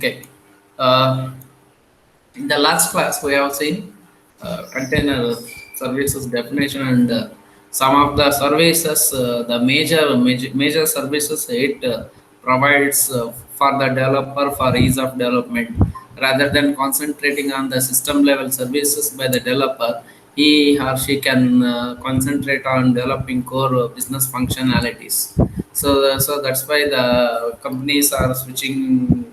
Okay. Uh, in the last class, we have seen container services definition and some of the services, the major services it provides for the developer for ease of development. Rather than concentrating on the system level services by the developer, he or she can concentrate on developing core business functionalities. So that's why the companies are switching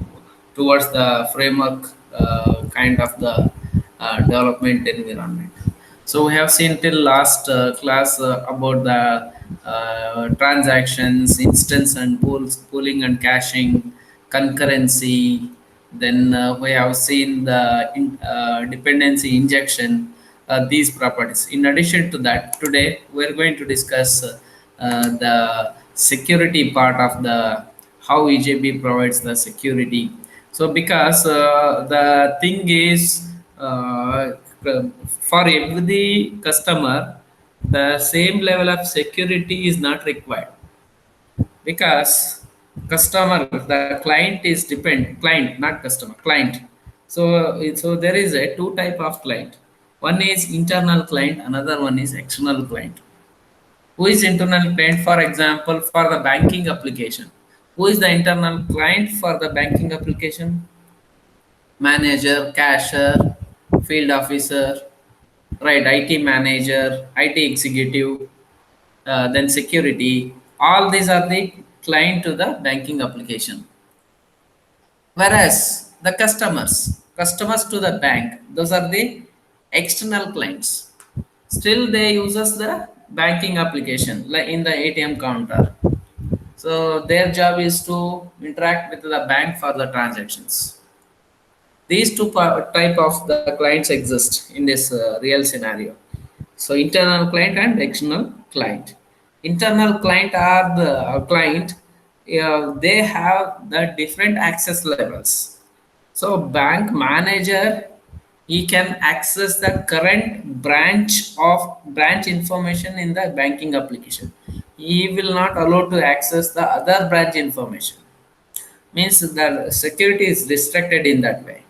towards the framework kind of the development environment. So we have seen till last class about the transactions, instance and pooling and caching, concurrency. Then we have seen the dependency injection, these properties. In addition to that, today we are going to discuss the security part of the how EJB provides the security. So because the thing is for every customer, the same level of security is not required because customer, the client is client, not customer, client. So there is a two type of client. One is internal client, another one is external client. Who is internal client? For example, for the banking application, who is the internal client for the banking application? Manager, cashier, field officer, right? IT manager, IT executive, then security. All these are the client to the banking application. Whereas the customers to the bank, those are the external clients. Still, they uses the banking application like in the ATM counter. So their job is to interact with the bank for the transactions. These two type of the clients exist in this real scenario. So internal client and external client. Internal client are the client. They have the different access levels. So bank manager, he can access the current branch information in the banking application. He will not allow to access the other branch information. Means the security is restricted in that way.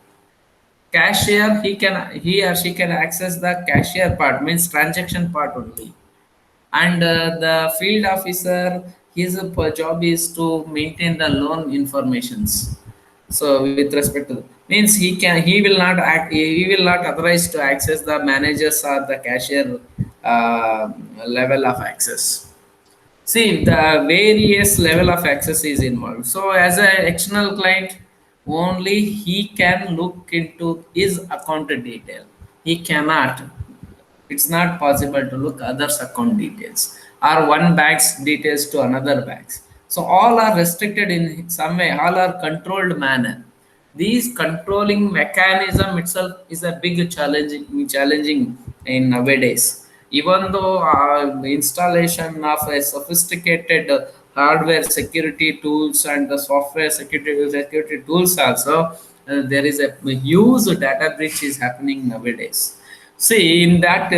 Cashier, he or she can access the cashier part, means transaction part only. And the field officer, his job is to maintain the loan informations. So with respect to, means he will not act, he will not authorize to access the managers or the cashier uh, level of access. See, the various level of access is involved. So as an external client, only he can look into his account detail. He cannot. It's not possible to look others' account details or one bank's details to another bank's. So all are restricted in some way. All are controlled manner. These controlling mechanism itself is a big challenging in nowadays. Even though installation of a sophisticated hardware security tools and the software security tools also, there is a huge data breach is happening nowadays. See, in that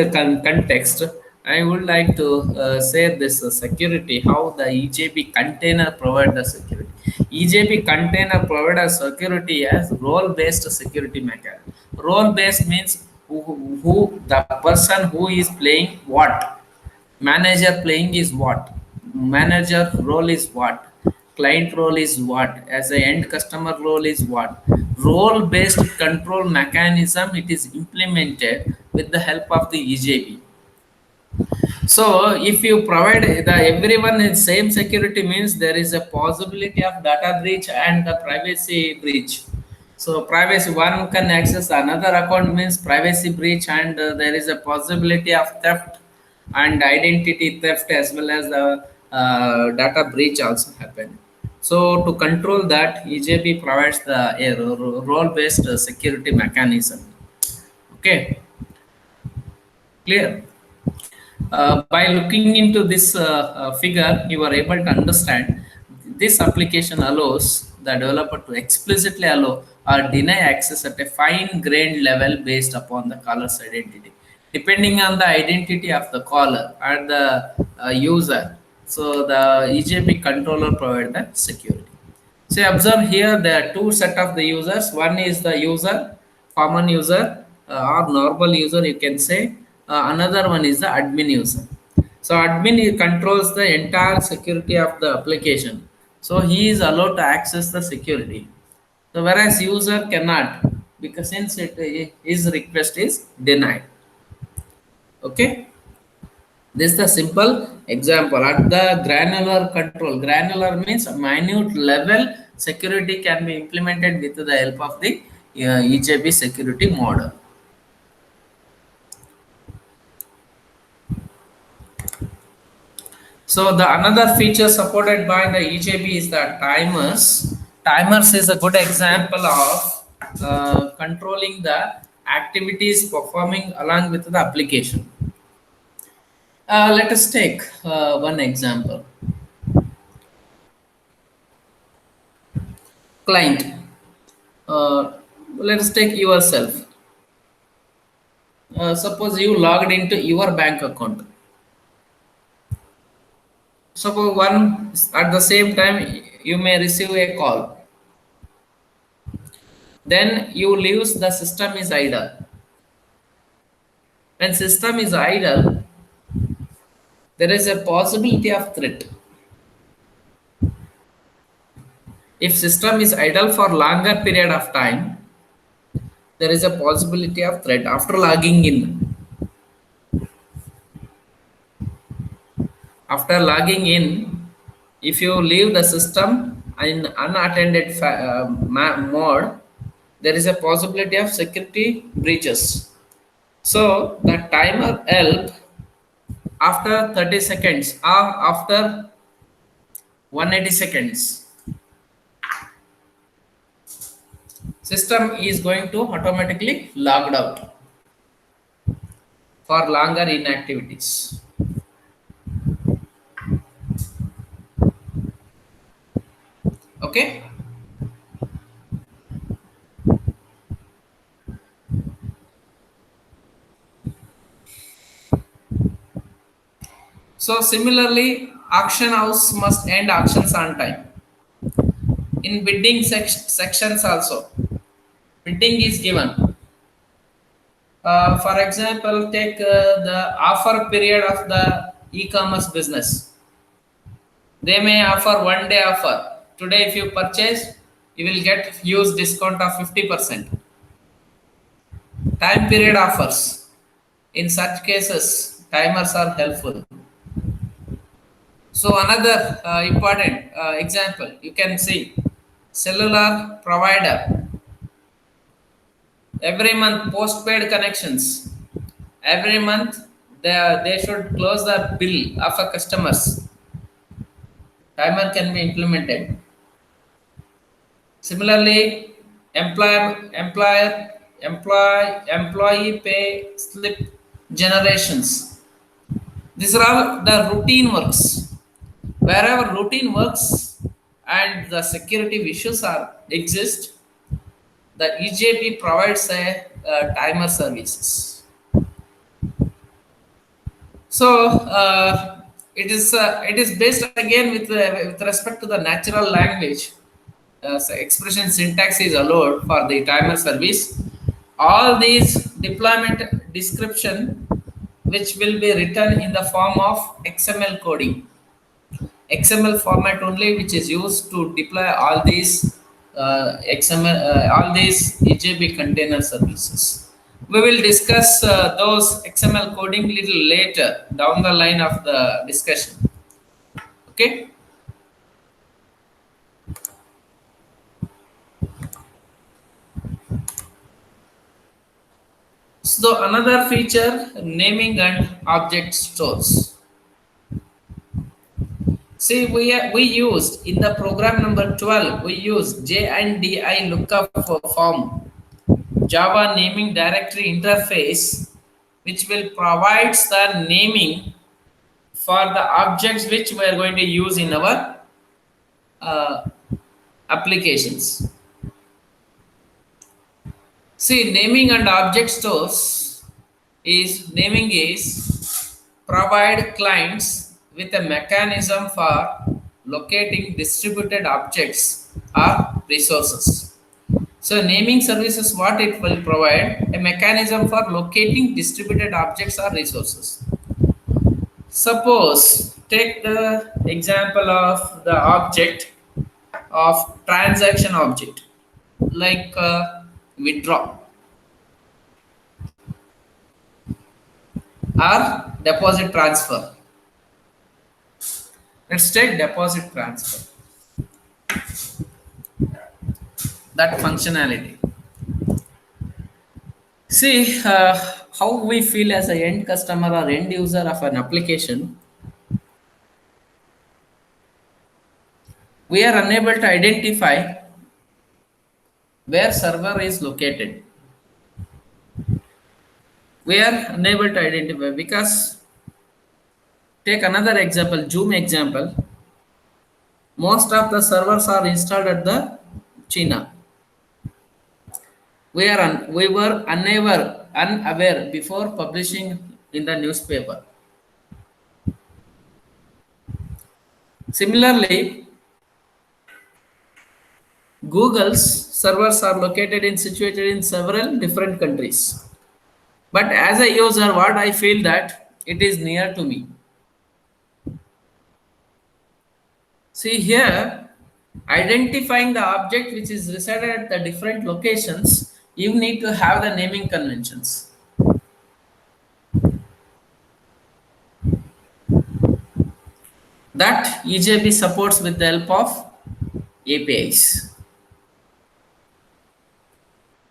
context, I would like to say this security, how the EJB container provide the security. EJB container provide a security as role-based security mechanism. Role-based means who the person who is playing what. Manager playing is what. Manager role is what. Client role is what. As a end customer role is what. Role-based control mechanism it is implemented with the help of the EJB. So if you provide the everyone in same security means there is a possibility of data breach and the privacy breach. So privacy, one can access another account means privacy breach, and there is a possibility of theft and identity theft as well as the data breach also happen. So to control that, EJB provides the a role-based security mechanism. Okay, clear. By looking into this figure, you are able to understand this application allows the developer to explicitly allow or deny access at a fine-grained level based upon the caller's identity, depending on the identity of the caller and the user. So the EJB controller provide that security. So observe here there are two set of the users. One is the user, common user or normal user you can say. Another one is the admin user. So admin controls the entire security of the application. So he is allowed to access the security. So whereas user cannot because since his request is denied. Okay. This is the simple example. At the granular control, granular means minute level security can be implemented with the help of the EJB security model. So the another feature supported by the EJB is the timers. Timers is a good example of controlling the activities performing along with the application. Let us take one example. Client. Uh, let us take yourself. Suppose you logged into your bank account. Suppose one at the same time you may receive a call. Then you leave the system is idle. When system is idle, there is a possibility of threat. If system is idle for longer period of time, there is a possibility of threat after logging in. After logging in, if you leave the system in unattended mode, there is a possibility of security breaches. So the timer help after 30 seconds or after 180 seconds, system is going to automatically logged out for longer inactivities. Okay. So similarly, auction house must end auctions on time. In bidding sections also, bidding is given. For example, take the offer period of the e-commerce business. They may offer 1 day offer. Today, if you purchase, you will get huge discount of 50%. Time period offers. In such cases, timers are helpful. So another important example, you can see cellular provider. Every month, postpaid connections. Every month, they should close the bill of a customers. Timer can be implemented. Similarly, employee pay slip generations. These are all the routine works. Wherever routine works and the security issues are exist, the EJP provides a timer services. So it is based again with respect to the natural language. So expression syntax is allowed for the timer service. All these deployment description which will be written in the form of XML coding. XML format only which is used to deploy all these XML, all these EJB container services. We will discuss those XML coding little later down the line of the discussion. Okay. So another feature, naming and object stores. See, we used in the program number 12, we used JNDI lookup for form, Java naming directory interface, which will provides the naming for the objects which we are going to use in our uh, applications. See, naming and object stores is naming is provide clients with a mechanism for locating distributed objects or resources. So naming services, what it will provide a mechanism for locating distributed objects or resources. Suppose take the example of the object of transaction object like withdraw or deposit transfer. Let's take deposit transfer, that functionality. See how we feel as a end customer or end user of an application. We are unable to identify where server is located. We are unable to identify because take another example, Zoom example. Most of the servers are installed at the China. We were unaware before publishing in the newspaper. Similarly, Google's servers are located in situated in several different countries. But as a user, what I feel that it is near to me. See here, identifying the object which is resided at the different locations, you need to have the naming conventions. That EJB supports with the help of APIs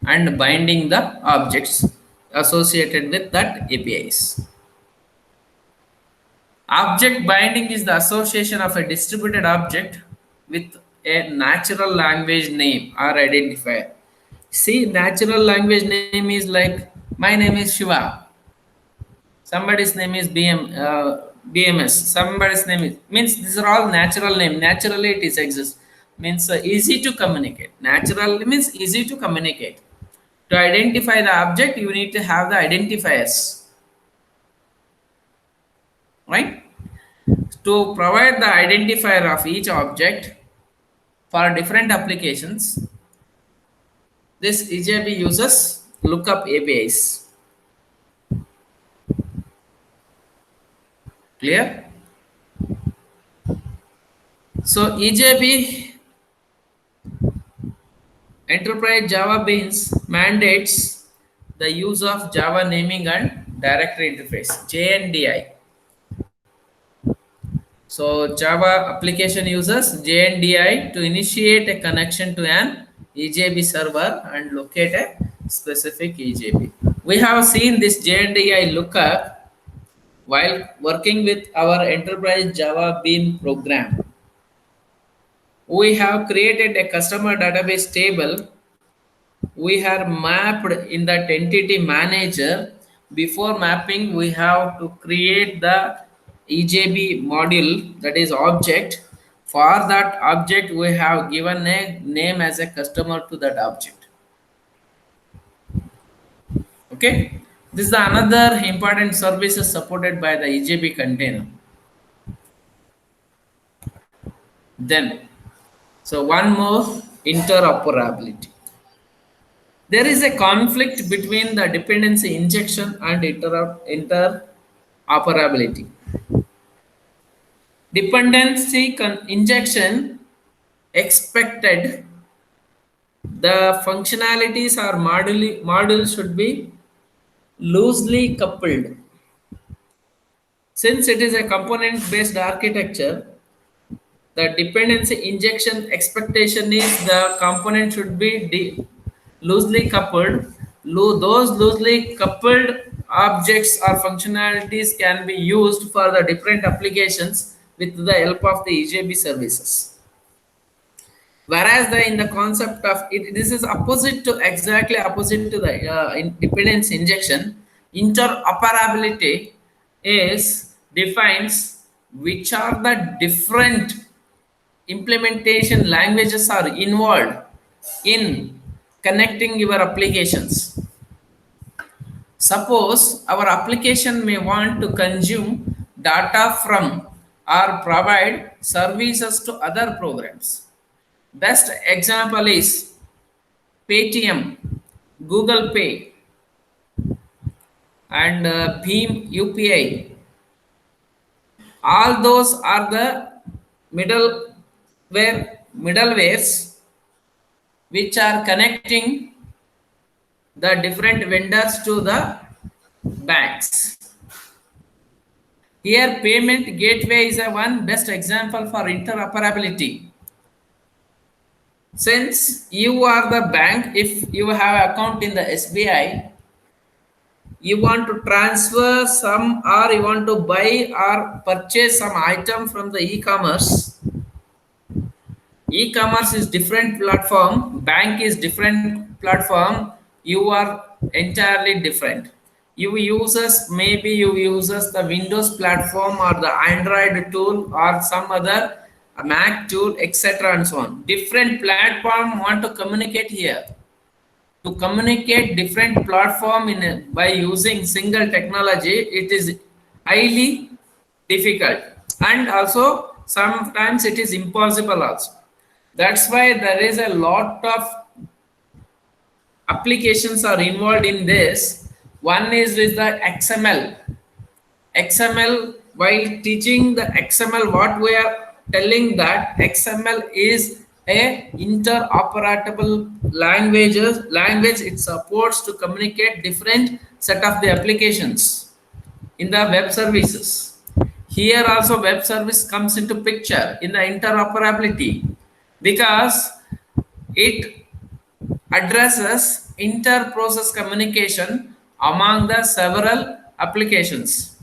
and binding the objects associated with that APIs. Object binding is the association of a distributed object with a natural language name or identifier. See, natural language name is like my name is Shiva. Somebody's name is BMS. Somebody's name is means these are all natural name. Naturally, it is exists. Means easy to communicate. Natural means easy to communicate. To identify the object, you need to have the identifiers, right? To provide the identifier of each object for different applications, this EJB uses lookup APIs. Clear? So EJB Enterprise Java Beans mandates the use of Java naming and directory interface JNDI. So Java application uses JNDI to initiate a connection to an EJB server and locate a specific EJB. We have seen this JNDI lookup while working with our enterprise Java Bean program. We have created a customer database table. We have mapped in that entity manager. Before mapping, we have to create the EJB module, that is object. For that object, we have given a name as a customer to that object. Okay, this is another important services supported by the EJB container. Then, so one more, interoperability. There is a conflict between the dependency injection and interoperability. Dependency injection expected the functionalities or module should be loosely coupled. Since it is a component based architecture, the dependency injection expectation is the component should be loosely coupled. Those loosely coupled objects or functionalities can be used for the different applications with the help of the EJB services. Whereas in the concept of it, this is opposite to exactly opposite to the dependence injection. Interoperability is defines which are the different implementation languages are involved in connecting your applications. Suppose our application may want to consume data from or provide services to other programs. Best example is Paytm, Google Pay, and Beam UPI. All those are the middlewares which are connecting the different vendors to the banks. Here, payment gateway is a one best example for interoperability. Since you are the bank, if you have account in the SBI, you want to transfer some or you want to buy or purchase some item from the e-commerce. E-commerce is different platform, bank is different platform, you are entirely different. You uses, maybe you uses the Windows platform or the Android tool or some other Mac tool, etc. and so on. Different platform want to communicate here. To communicate different platform by using single technology, it is highly difficult, and also sometimes it is impossible also. That's why there is a lot of applications are involved in this. One is with the XML. While teaching the XML, what we are telling that XML is a interoperable language. It supports to communicate different set of the applications in the web services. Here also web service comes into picture in the interoperability, because it addresses inter-process communication among the several applications.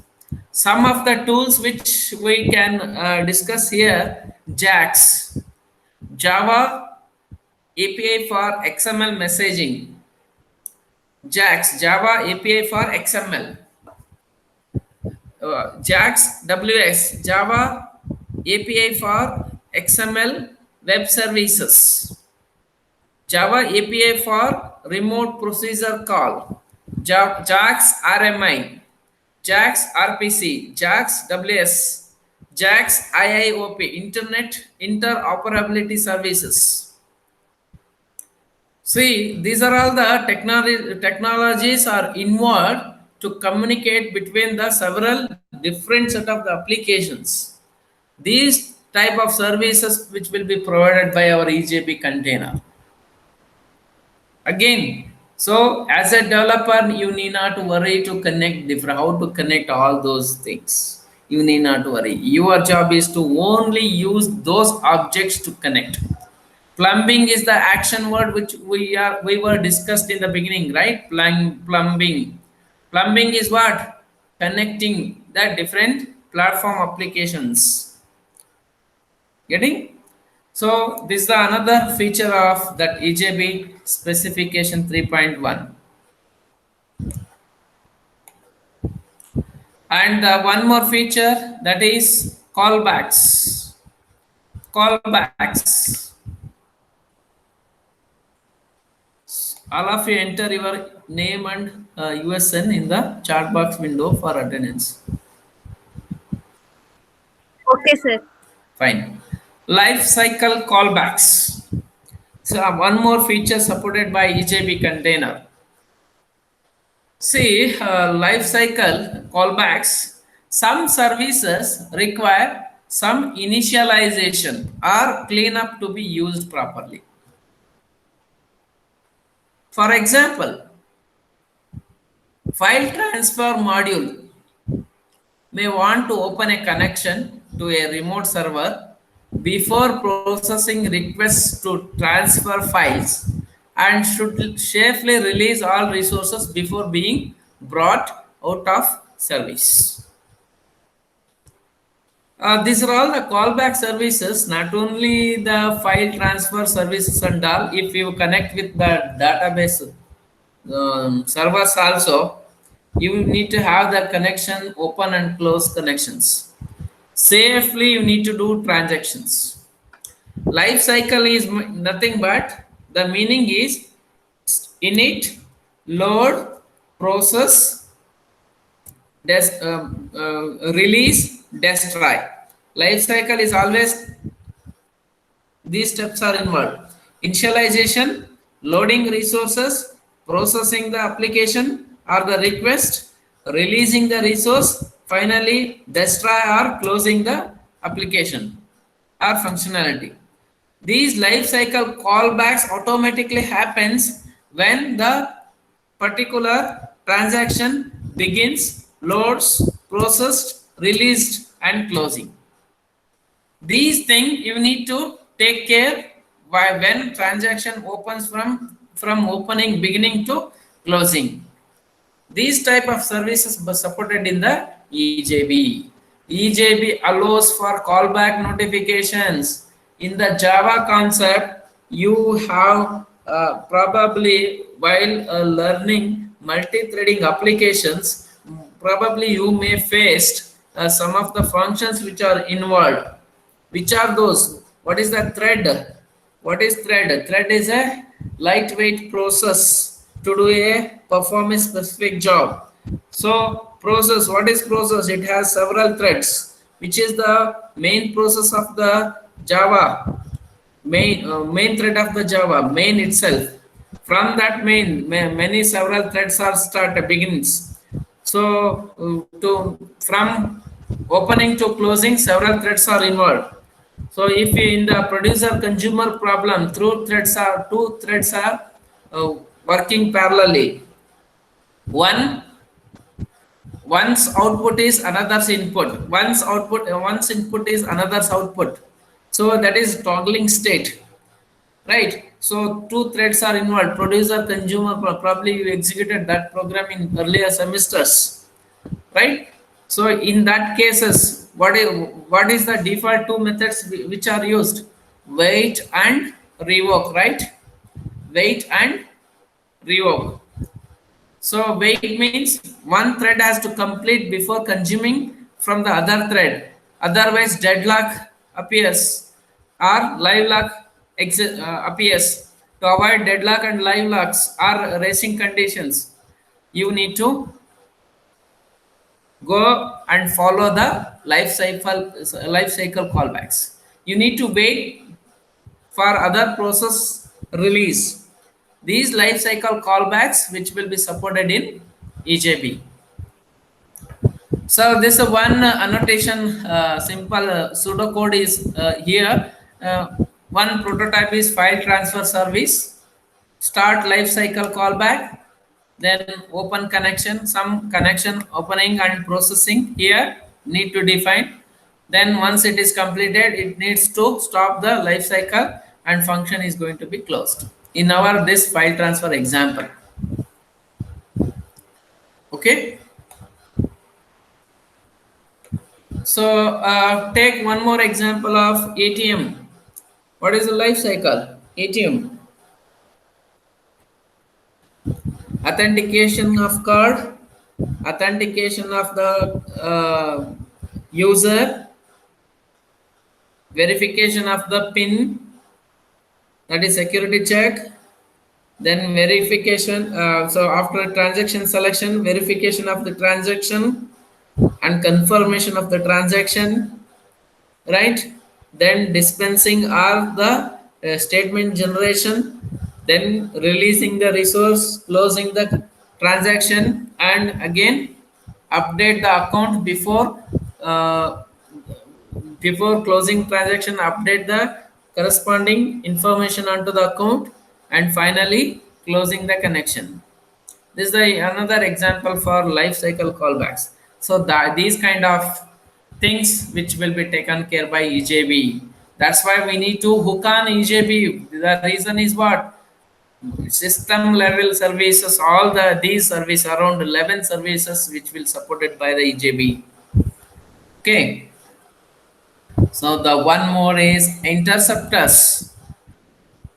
Some of the tools which we can discuss here: JAX, Java API for XML messaging. JAX, Java API for XML. JAX WS, Java API for XML web services. Java API for remote procedure call. JAX RMI, JAX RPC, JAX WS, JAX IIOP, Internet Interoperability Services. See, these are all the technologies are involved to communicate between the several different set of the applications. These type of services which will be provided by our EJB container. Again, so as a developer, you need not to worry to connect different, how to connect all those things. You need not to worry. Your job is to only use those objects to connect. Plumbing is the action word which we were discussed in the beginning, right? Plumbing. Plumbing is what? Connecting the different platform applications. Getting? So this is the another feature of that EJB specification 3.1. And one more feature, that is callbacks. Callbacks. All of you enter your name and USN in the chat box window for attendance. Okay, sir. Fine. Life cycle callbacks. So one more feature supported by EJB container. See, life cycle callbacks. Some services require some initialization or cleanup to be used properly. For example, file transfer module may want to open a connection to a remote server before processing requests to transfer files, and should safely release all resources before being brought out of service. These are all the callback services, not only the file transfer services and all. If you connect with the database servers also, you need to have the connection open and close connections. Safely you need to do transactions. Life cycle is nothing but the meaning is init, load, process, release, destroy. Life cycle is always These steps are involved. Initialization, loading resources, processing the application or the request, releasing the resource, finally destroy or closing the application or functionality. These life cycle callbacks automatically happens when the particular transaction begins, loads, processed, released, and closing. These things you need to take care why when transaction opens from opening beginning to closing. These type of services were supported in the EJB. EJB allows for callback notifications. In the Java concept, you have probably while learning multi-threading applications, probably you may face some of the functions which are involved. Which are those? What is the thread? What is thread? Thread is a lightweight process to do a perform a specific job. So process, what is process? It has several threads, which is the main process of the Java, main thread of the Java, main itself. From that main, many several threads are begins. So to from opening to closing, several threads are involved. So if in the producer consumer problem, through threads are two threads are working parallelly. One One's output is another's input. One's input is another's output. So that is toggling state, right? So two threads are involved. Producer consumer probably you executed that program in earlier semesters, right? So in that cases, what is the default two methods which are used? Wait and revoke, right? Wait and revoke. So wait means one thread has to complete before consuming from the other thread. Otherwise, deadlock appears or live lock appears. To avoid deadlock and live locks or racing conditions, you need to go and follow the life cycle callbacks. You need to wait for other process release. These life cycle callbacks which will be supported in EJB. So this one annotation, simple pseudocode is here. One prototype is file transfer service. Start life cycle callback. Then open connection. Some connection opening and processing here need to define. Then once it is completed, it needs to stop the life cycle and function is going to be closed. In our this file transfer example. Okay. So take one more example of ATM. What is the life cycle? ATM. Authentication of card, authentication of the user, verification of the PIN, that is security check, then verification. So after transaction selection, verification of the transaction and confirmation of the transaction, right? Then dispensing are the statement generation, then releasing the resource, closing the transaction, and again update the account uh, before closing transaction, update the corresponding information onto the account, and finally closing the connection. This is another example for life cycle callbacks. So that these kind of things which will be taken care by EJB. That's why we need to hook on EJB. The reason is what? System level services, all these services, around 11 services which will supported by the EJB. Okay. So the one more is interceptors.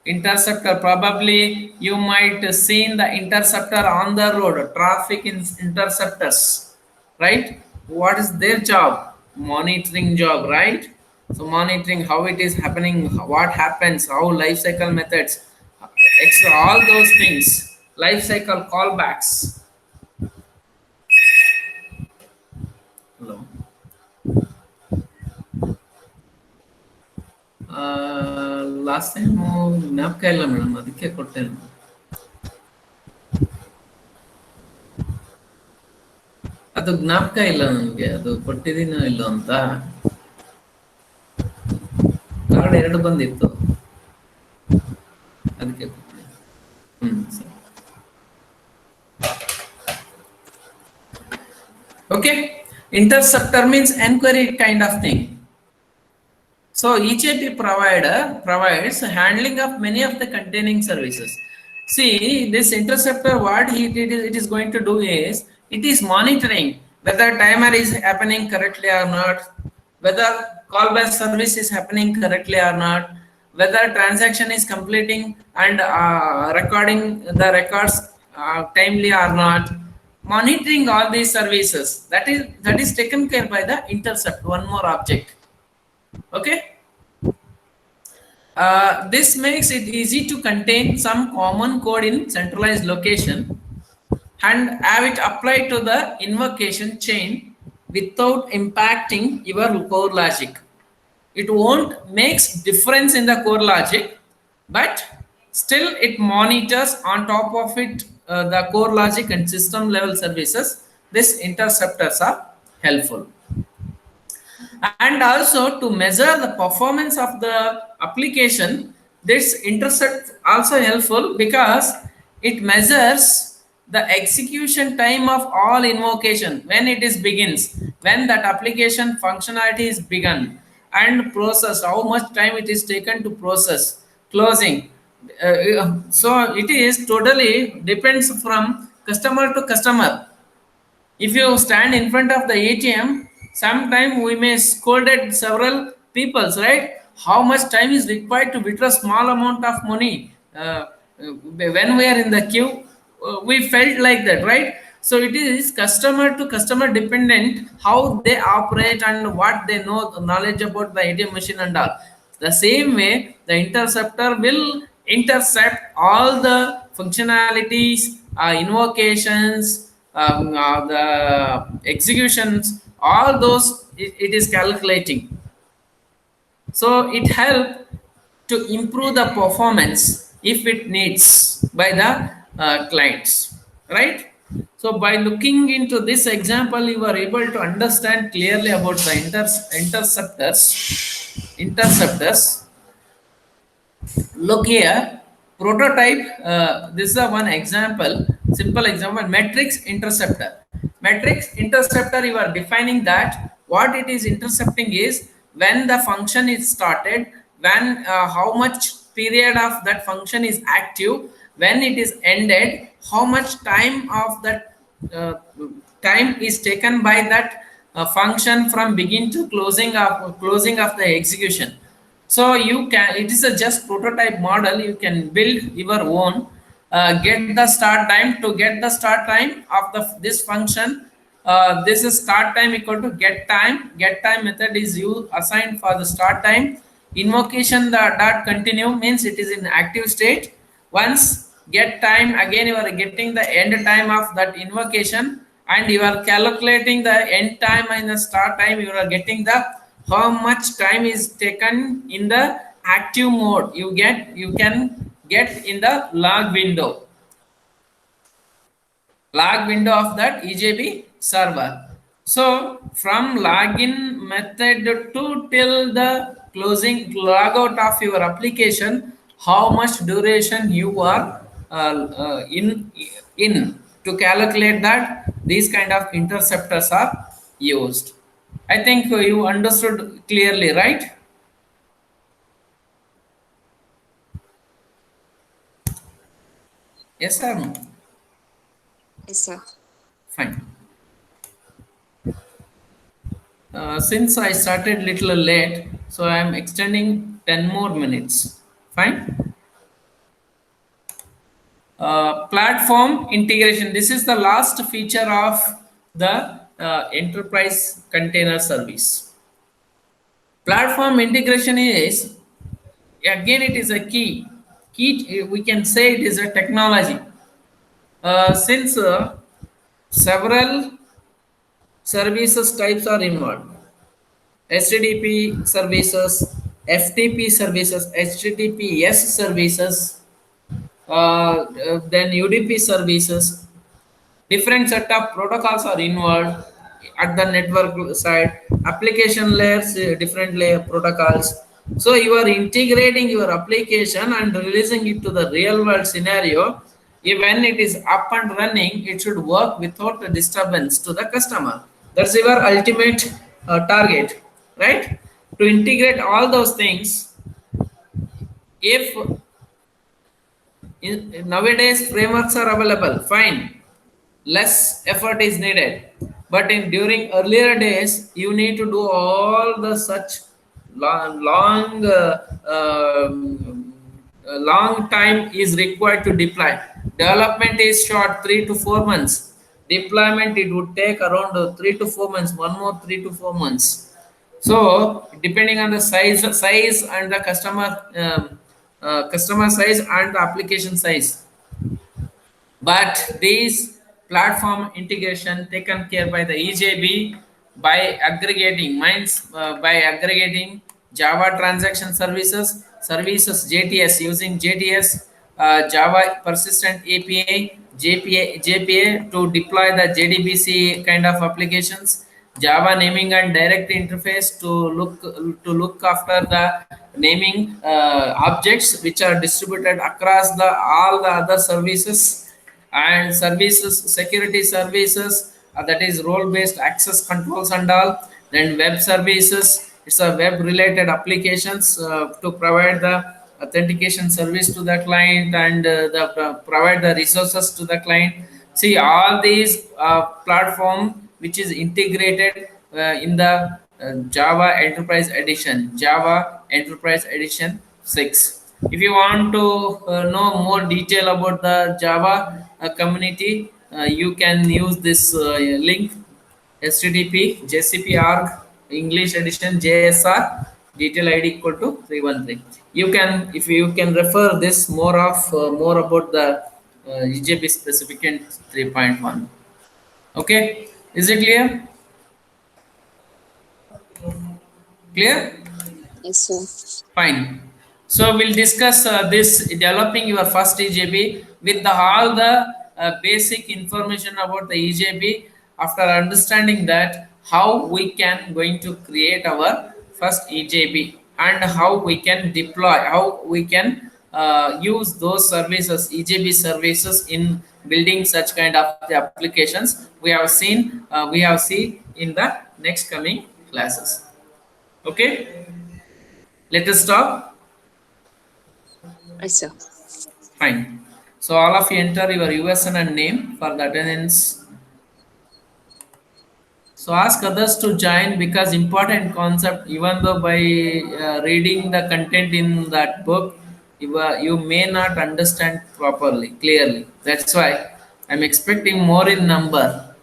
Interceptor, probably you might seen the interceptor on the road, traffic interceptors, right? What is their job? Monitoring job, right? So monitoring how it is happening, what happens, how life cycle methods, all those things, life cycle callbacks. Hello. Last time ಜ್ಞಾಪಕ ಇಲ್ಲ madam, ಅದಕ್ಕೆ ಕೊಟ್ಟೆನು. ಅದು ಜ್ಞಾಪಕ ಇಲ್ಲ ನನಗೆ, ಅದು ಕೊಟ್ಟಿದ್ದೀನೋ ಇಲ್ಲೋ ಅಂತ. ಕಾರ್ಡ್ 2 ಬಂದಿತ್ತು, ಅದಕ್ಕೆ ಕೊಟ್ಟೆ. ಸರಿ. Okay, interceptor means enquiry kind of thing. So each AP provider provides handling of many of the containing services. See, this interceptor, what it is going to do is, it is monitoring whether timer is happening correctly or not, whether callback service is happening correctly or not, whether transaction is completing and recording the records timely or not. Monitoring all these services, that is taken care by the intercept, one more object. Okay. This makes it easy to contain some common code in centralized location and have it applied to the invocation chain without impacting your core logic. It won't makes difference in the core logic, but still it monitors on top of it the core logic and system level services. These interceptors are helpful. And also to measure the performance of the application, this intercept also helpful because it measures the execution time of all invocation when it is begins, when that application functionality is begun and process, how much time it is taken to process closing. So it is totally depends from customer to customer. If you stand in front of the ATM, sometime we may scolded several peoples, right? How much time is required to withdraw small amount of money? When we are in the queue, we felt like that, right? So it is customer to customer dependent how they operate and what they know knowledge about the ATM machine and all. The same way, the interceptor will intercept all the functionalities, invocations, the executions, all those it is calculating. So it help to improve the performance if it needs by the clients, right? So by looking into this example, you are able to understand clearly about the interceptors. Look here, prototype. This is a one example, simple example. Matrix interceptor. Matrix interceptor, you are defining that what it is intercepting is when the function is started, when how much period of that function is active, when it is ended, how much time of that uh, time is taken by that function from begin to closing of the execution. So you can, it is a just prototype model, you can build your own. Get the start time, to get the start time of the this function, this is start time equal to get time method is you assigned for the start time. Invocation the dot continue means it is in active state. Once get time, again you are getting the end time of that invocation, and you are calculating the end time and the start time, you are getting the how much time is taken in the active mode. You can get in the log window of that EJB server. So from login method to till the closing logout of your application, how much duration you are in to calculate that, these kind of interceptors are used. I think you understood clearly, right? Yes or no? Yes, sir. Fine. Since I started little late, so I am extending 10 more minutes. Fine. Platform integration. This is the last feature of the enterprise container service. Platform integration is, again, it is a key. Key, we can say it is a technology. Since several services types are involved. HTTP services, FTP services, HTTPS services, then UDP services. Different set of protocols are involved at the network side. Application layers, different layer protocols. So you are integrating your application and releasing it to the real world scenario. When it is up and running, it should work without a disturbance to the customer. That's your ultimate target, right? To integrate all those things, if nowadays frameworks are available, fine, less effort is needed, but in during earlier days you need to do all the such long time is required to deploy. Development is short, 3 to 4 months. Deployment it would take around 3 to 4 months, one more 3 to 4 months. So depending on the size and the customer size and the application size, but these platform integration taken care by the EJB by aggregating minds by aggregating Java transaction services JTS, using JTS, Java persistent API, JPA to deploy the JDBC kind of applications, Java naming and direct interface to look after the naming objects which are distributed across the all the other services, and services, security services, that is role based access controls and all. Then web services, it's a web related applications to provide the authentication service to the client, and provide the resources to the client. See all these platform which is integrated in the Java Enterprise Edition, Java Enterprise Edition 6. If you want to know more detail about the Java community, you can use this link, HTTP JCP org English edition JSR, detail ID equal to 313. You can, if you can refer this more about the EJB specificant 3.1. Okay, is it clear? Clear? Yes, sir. Fine. So we'll discuss this developing your first EJB with all the basic information about the EJB. After understanding that, how we can going to create our first EJB and how we can deploy, how we can use those services, EJB services in building such kind of the applications. We have seen in the next coming classes. Okay, let us stop. Yes, sir. Fine. So all of you enter your USN and name for the attendance. So ask others to join because important concept. Even though by reading the content in that book, you may not understand properly, clearly. That's why I'm expecting more in number.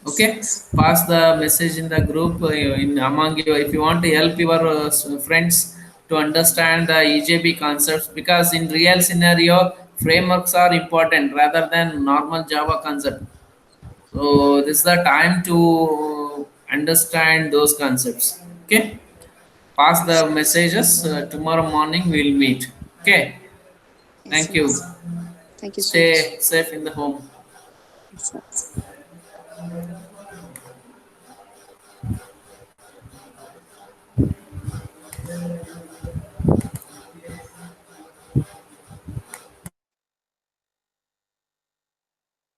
Okay, pass the message in the group in among you if you want to help your friends to understand the EJB concepts, because in real scenario frameworks are important rather than normal Java concept. So this is the time to understand those concepts. Okay, pass the messages. Tomorrow morning we'll meet. Okay, Yes, thank sir. you. Thank you so much. Stay safe in the home. Yes, sir.